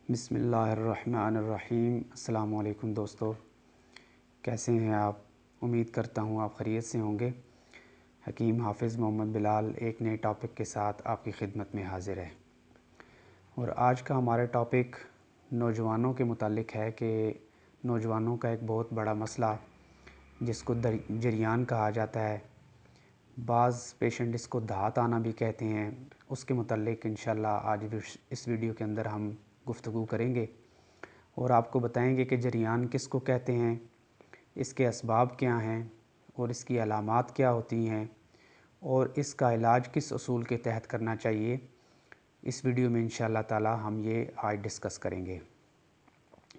بسم اللہ الرحمن الرحیم۔ السلام علیکم دوستو، کیسے ہیں آپ؟ امید کرتا ہوں آپ خیریت سے ہوں گے۔ حکیم حافظ محمد بلال ایک نئے ٹاپک کے ساتھ آپ کی خدمت میں حاضر ہے، اور آج کا ہمارا ٹاپک نوجوانوں کے متعلق ہے کہ نوجوانوں کا ایک بہت بڑا مسئلہ جس کو جریان کہا جاتا ہے، بعض پیشنٹ اس کو دھات آنا بھی کہتے ہیں، اس کے متعلق انشاءاللہ آج اس ویڈیو کے اندر ہم گفتگو کریں گے اور آپ کو بتائیں گے کہ جریان کس کو کہتے ہیں، اس کے اسباب کیا ہیں اور اس کی علامات کیا ہوتی ہیں اور اس کا علاج کس اصول کے تحت کرنا چاہیے۔ اس ویڈیو میں انشاءاللہ تعالی ہم یہ آج ڈسکس کریں گے۔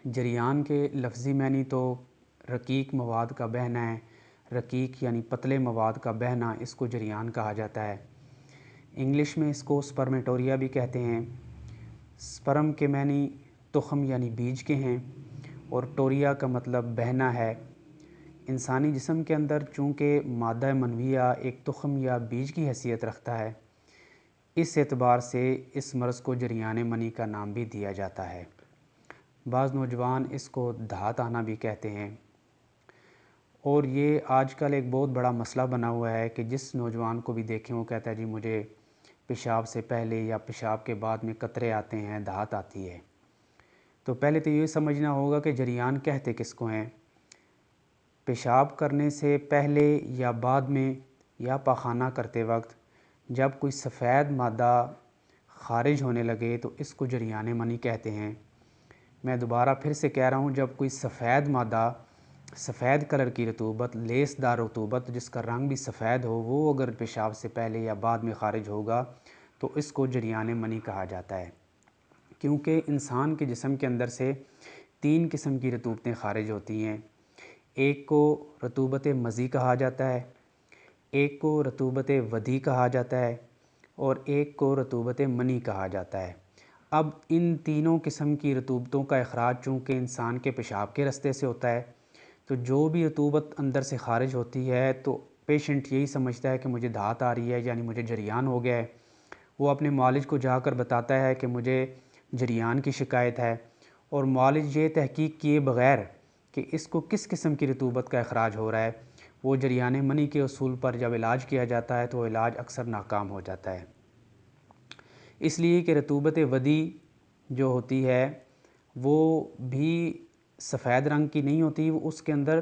جریان کے لفظی معنی تو رقیق مواد کا بہنا ہے۔ رقیق یعنی پتلے مواد کا بہنا، اس کو جریان کہا جاتا ہے۔ انگلش میں اس کو سپرمیٹوریا بھی کہتے ہیں۔ سپرم کے معنی تخم یعنی بیج کے ہیں، اور ٹوریا کا مطلب بہنا ہے۔ انسانی جسم کے اندر چونکہ مادہ منویہ ایک تخم یا بیج کی حیثیت رکھتا ہے، اس اعتبار سے اس مرض کو جریان منی کا نام بھی دیا جاتا ہے۔ بعض نوجوان اس کو دھات آنا بھی کہتے ہیں، اور یہ آج کل ایک بہت بڑا مسئلہ بنا ہوا ہے کہ جس نوجوان کو بھی دیکھیں وہ کہتا ہے جی مجھے پیشاب سے پہلے یا پیشاب کے بعد میں قطرے آتے ہیں، دھات آتی ہے۔ تو پہلے تو یہ سمجھنا ہوگا کہ جریان کہتے کس کو ہیں۔ پیشاب کرنے سے پہلے یا بعد میں یا پاخانہ کرتے وقت جب کوئی سفید مادہ خارج ہونے لگے تو اس کو جریان منی کہتے ہیں۔ میں دوبارہ پھر سے کہہ رہا ہوں، جب کوئی سفید مادہ، سفید کلر کی رطوبت، لیس دار رطوبت جس کا رنگ بھی سفید ہو، وہ اگر پیشاب سے پہلے یا بعد میں خارج ہوگا تو اس کو جریان منی کہا جاتا ہے۔ کیونکہ انسان کے جسم کے اندر سے 3 قسم کی رطوبتیں خارج ہوتی ہیں۔ ایک کو رطوبت مزی کہا جاتا ہے، ایک کو رطوبت ودی کہا جاتا ہے، اور ایک کو رطوبت منی کہا جاتا ہے۔ اب ان تینوں قسم کی رطوبتوں کا اخراج چونکہ انسان کے پیشاب کے راستے سے ہوتا ہے، تو جو بھی رطوبت اندر سے خارج ہوتی ہے تو پیشنٹ یہی سمجھتا ہے کہ مجھے دھات آ رہی ہے، یعنی مجھے جریان ہو گیا ہے۔ وہ اپنے معالج کو جا کر بتاتا ہے کہ مجھے جریان کی شکایت ہے، اور معالج یہ تحقیق کیے بغیر کہ اس کو کس قسم کی رطوبت کا اخراج ہو رہا ہے، وہ جریان منی کے اصول پر جب علاج کیا جاتا ہے تو علاج اکثر ناکام ہو جاتا ہے۔ اس لیے کہ رطوبت ودی جو ہوتی ہے وہ بھی سفید رنگ کی نہیں ہوتی، وہ اس کے اندر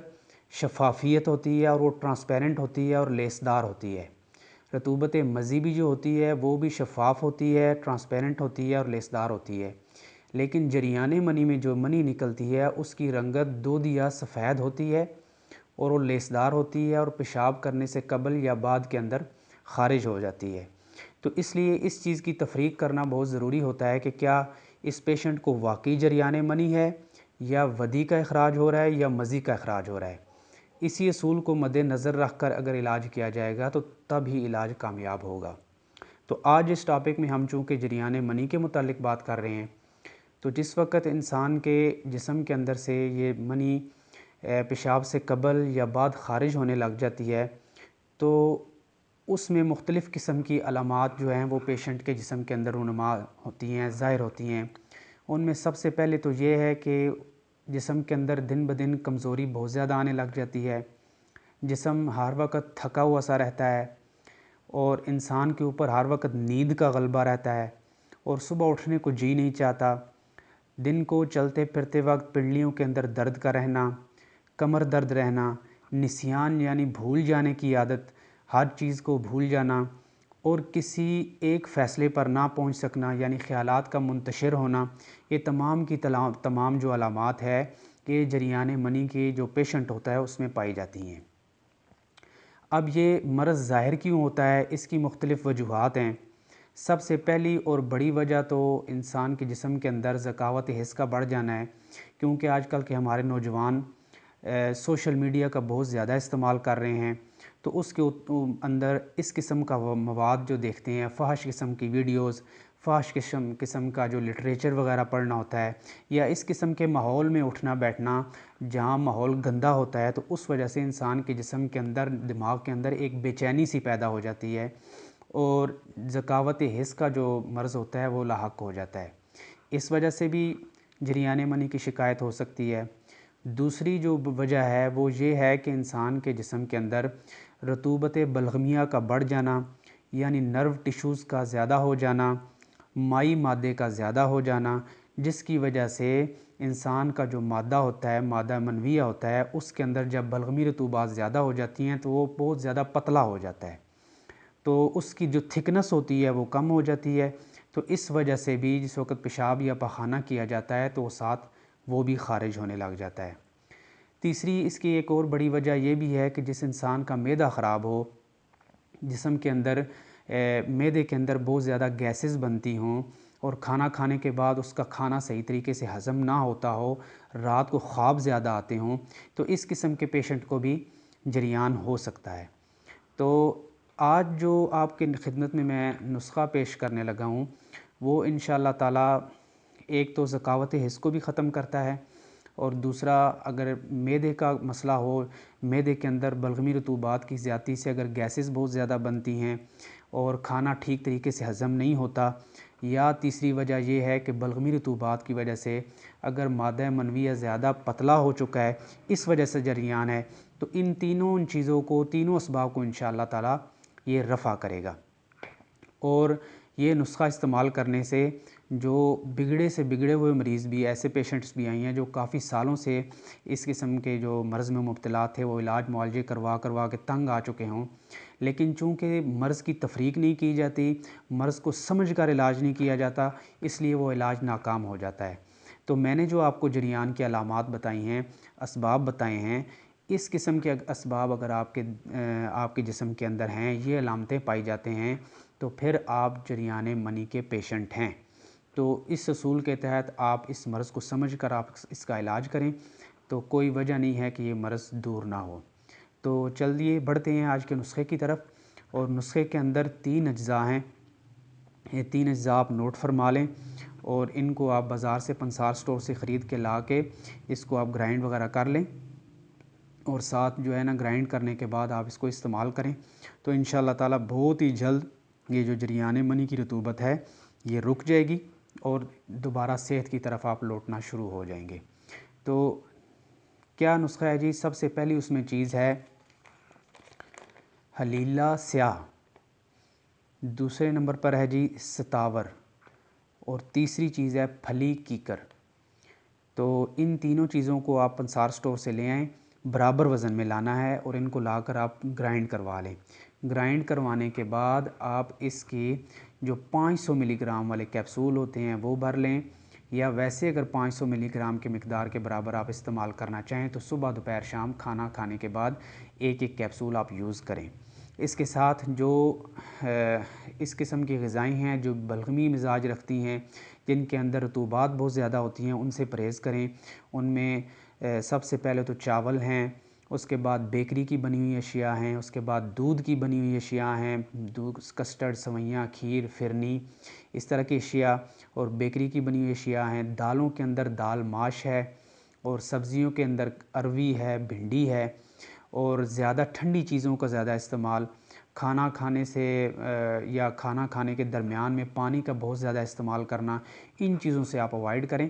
شفافیت ہوتی ہے اور وہ ٹرانسپیرنٹ ہوتی ہے اور لیسدار ہوتی ہے۔ رطوبت مزی بھی جو ہوتی ہے وہ بھی شفاف ہوتی ہے، ٹرانسپیرنٹ ہوتی ہے اور لیسدار ہوتی ہے، لیکن جریان منی میں جو منی نکلتی ہے اس کی رنگت دودھ یا سفید ہوتی ہے اور وہ لیسدار ہوتی ہے اور پیشاب کرنے سے قبل یا بعد کے اندر خارج ہو جاتی ہے۔ تو اس لیے اس چیز کی تفریق کرنا بہت ضروری ہوتا ہے کہ کیا اس پیشنٹ کو واقعی جریان منی ہے یا ودی کا اخراج ہو رہا ہے یا مزی کا اخراج ہو رہا ہے۔ اسی اصول کو مد نظر رکھ کر اگر علاج کیا جائے گا تو تب ہی علاج کامیاب ہوگا۔ تو آج اس ٹاپک میں ہم چونکہ جریان منی کے متعلق بات کر رہے ہیں، تو جس وقت انسان کے جسم کے اندر سے یہ منی پیشاب سے قبل یا بعد خارج ہونے لگ جاتی ہے تو اس میں مختلف قسم کی علامات جو ہیں وہ پیشنٹ کے جسم کے اندر رونما ہوتی ہیں، ظاہر ہوتی ہیں۔ ان میں سب سے پہلے تو یہ ہے کہ جسم کے اندر دن بدن کمزوری بہت زیادہ آنے لگ جاتی ہے، جسم ہر وقت تھکا ہوا سا رہتا ہے، اور انسان کے اوپر ہر وقت نیند کا غلبہ رہتا ہے، اور صبح اٹھنے کو جی نہیں چاہتا۔ دن کو چلتے پھرتے وقت پنڈلیوں کے اندر درد کا رہنا، کمر درد رہنا، نسیان یعنی بھول جانے کی عادت، ہر چیز کو بھول جانا، اور کسی ایک فیصلے پر نہ پہنچ سکنا یعنی خیالات کا منتشر ہونا، یہ تمام کی تمام جو علامات ہے کہ جریان منی کے جو پیشنٹ ہوتا ہے اس میں پائی جاتی ہیں۔ اب یہ مرض ظاہر کیوں ہوتا ہے، اس کی مختلف وجوہات ہیں۔ سب سے پہلی اور بڑی وجہ تو انسان کے جسم کے اندر ذکاوت حس کا بڑھ جانا ہے، کیونکہ آج کل کے ہمارے نوجوان سوشل میڈیا کا بہت زیادہ استعمال کر رہے ہیں، تو اس کے اندر اس قسم کا مواد جو دیکھتے ہیں، فحش قسم کی ویڈیوز، فحش قسم کا جو لٹریچر وغیرہ پڑھنا ہوتا ہے، یا اس قسم کے ماحول میں اٹھنا بیٹھنا جہاں ماحول گندا ہوتا ہے، تو اس وجہ سے انسان کے جسم کے اندر، دماغ کے اندر ایک بے چینی سی پیدا ہو جاتی ہے، اور ذکاوت حس کا جو مرض ہوتا ہے وہ لاحق ہو جاتا ہے۔ اس وجہ سے بھی جریان منی کی شکایت ہو سکتی ہے۔ دوسری جو وجہ ہے وہ یہ ہے کہ انسان کے جسم کے اندر رطوبت بلغمیہ کا بڑھ جانا، یعنی نرو ٹیشوز کا زیادہ ہو جانا، مائی مادے کا زیادہ ہو جانا، جس کی وجہ سے انسان کا جو مادہ ہوتا ہے، مادہ منویہ ہوتا ہے، اس کے اندر جب بلغمی رطوبات زیادہ ہو جاتی ہیں تو وہ بہت زیادہ پتلا ہو جاتا ہے، تو اس کی جو تھکنس ہوتی ہے وہ کم ہو جاتی ہے۔ تو اس وجہ سے بھی جس وقت پیشاب یا پخانہ کیا جاتا ہے تو ساتھ وہ بھی خارج ہونے لگ جاتا ہے۔ تیسری اس کی ایک اور بڑی وجہ یہ بھی ہے کہ جس انسان کا معدہ خراب ہو، جسم کے اندر معدے کے اندر بہت زیادہ گیسز بنتی ہوں اور کھانا کھانے کے بعد اس کا کھانا صحیح طریقے سے ہضم نہ ہوتا ہو، رات کو خواب زیادہ آتے ہوں، تو اس قسم کے پیشنٹ کو بھی جریان ہو سکتا ہے۔ تو آج جو آپ کی خدمت میں نسخہ پیش کرنے لگا ہوں وہ انشاءاللہ تعالیٰ ایک تو ذکاوت حس کو بھی ختم کرتا ہے، اور دوسرا اگر معدے کا مسئلہ ہو، معدے کے اندر بلغمی رطوبات کی زیادتی سے اگر گیسز بہت زیادہ بنتی ہیں اور کھانا ٹھیک طریقے سے ہضم نہیں ہوتا، یا تیسری وجہ یہ ہے کہ بلغمی رطوبات کی وجہ سے اگر مادہ منویہ زیادہ پتلا ہو چکا ہے، اس وجہ سے جریان ہے، تو ان چیزوں کو، تینوں اسباب کو انشاءاللہ تعالیٰ یہ رفع کرے گا۔ اور یہ نسخہ استعمال کرنے سے جو بگڑے سے بگڑے ہوئے مریض بھی، ایسے پیشنٹس بھی آئی ہیں جو کافی سالوں سے اس قسم کے جو مرض میں مبتلا تھے، وہ علاج معالجے کروا کے تنگ آ چکے ہوں، لیکن چونکہ مرض کی تفریق نہیں کی جاتی، مرض کو سمجھ کر علاج نہیں کیا جاتا، اس لیے وہ علاج ناکام ہو جاتا ہے۔ تو میں نے جو آپ کو جریان کی علامات بتائی ہیں، اسباب بتائے ہیں، اس قسم کے اسباب اگر آپ کے جسم کے اندر ہیں، یہ علامتیں پائی جاتے ہیں، تو پھر آپ جریان منی کے پیشنٹ ہیں۔ تو اس اصول کے تحت آپ اس مرض کو سمجھ کر آپ اس کا علاج کریں، تو کوئی وجہ نہیں ہے کہ یہ مرض دور نہ ہو۔ تو چلیے بڑھتے ہیں آج کے نسخے کی طرف، اور نسخے کے اندر 3 اجزاء ہیں، یہ 3 اجزاء آپ نوٹ فرما لیں، اور ان کو آپ بازار سے پنسار سٹور سے خرید کے لا کے اس کو آپ گرائنڈ وغیرہ کر لیں، اور ساتھ جو ہے نا گرائنڈ کرنے کے بعد آپ اس کو استعمال کریں، تو انشاءاللہ تعالیٰ بہت ہی جلد یہ جو جریان منی کی رطوبت ہے یہ رک جائے گی، اور دوبارہ صحت کی طرف آپ لوٹنا شروع ہو جائیں گے۔ تو کیا نسخہ ہے جی؟ سب سے پہلی اس میں چیز ہے حلیلہ سیاہ، دوسرے نمبر پر ہے جی ستاور، اور تیسری چیز ہے پھلی کیکر۔ تو ان تینوں چیزوں کو آپ پنسار سٹور سے لے آئیں، برابر وزن میں لانا ہے، اور ان کو لا کر آپ گرائنڈ کروا لیں۔ گرائنڈ کروانے کے بعد آپ اس کی جو 500 ملی گرام والے کیپسول ہوتے ہیں وہ بھر لیں، یا ویسے اگر 500 ملی گرام کے مقدار کے برابر آپ استعمال کرنا چاہیں تو صبح دوپہر شام کھانا کھانے کے بعد ایک کیپسول آپ یوز کریں۔ اس کے ساتھ جو اس قسم کی غذائیں ہیں جو بلغمی مزاج رکھتی ہیں، جن کے اندر رطوبات بہت زیادہ ہوتی ہیں، ان سے پرہیز کریں۔ ان میں سب سے پہلے تو چاول ہیں، اس کے بعد بیکری کی بنی ہوئی اشیاء ہیں، اس کے بعد دودھ کی بنی ہوئی اشیاء ہیں، دودھ، کسٹرڈ، سوئیاں، کھیر، فرنی، اس طرح کی اشیاء، اور بیکری کی بنی ہوئی اشیاء ہیں۔ دالوں کے اندر دال ماش ہے، اور سبزیوں کے اندر اروی ہے، بھنڈی ہے، اور زیادہ ٹھنڈی چیزوں کا زیادہ استعمال، کھانا کھانے سے یا کھانا کھانے کے درمیان میں پانی کا بہت زیادہ استعمال کرنا، ان چیزوں سے آپ اوائڈ کریں۔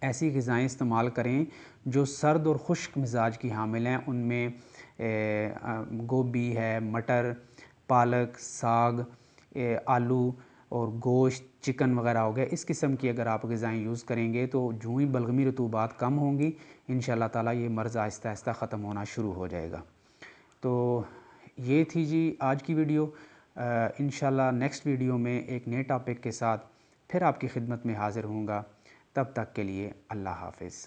ایسی غذائیں استعمال کریں جو سرد اور خشک مزاج کی حامل ہیں، ان میں گوبھی ہے، مٹر، پالک، ساگ، آلو اور گوشت، چکن وغیرہ ہو گیا۔ اس قسم کی اگر آپ غذائیں یوز کریں گے تو جو ہی بلغمی رطوبات کم ہوں گی، انشاءاللہ تعالیٰ یہ مرض آہستہ آہستہ ختم ہونا شروع ہو جائے گا۔ تو یہ تھی جی آج کی ویڈیو۔ انشاءاللہ نیکسٹ ویڈیو میں ایک نئے ٹاپک کے ساتھ پھر آپ کی خدمت میں حاضر ہوں گا۔ تب تک کے لیے اللہ حافظ۔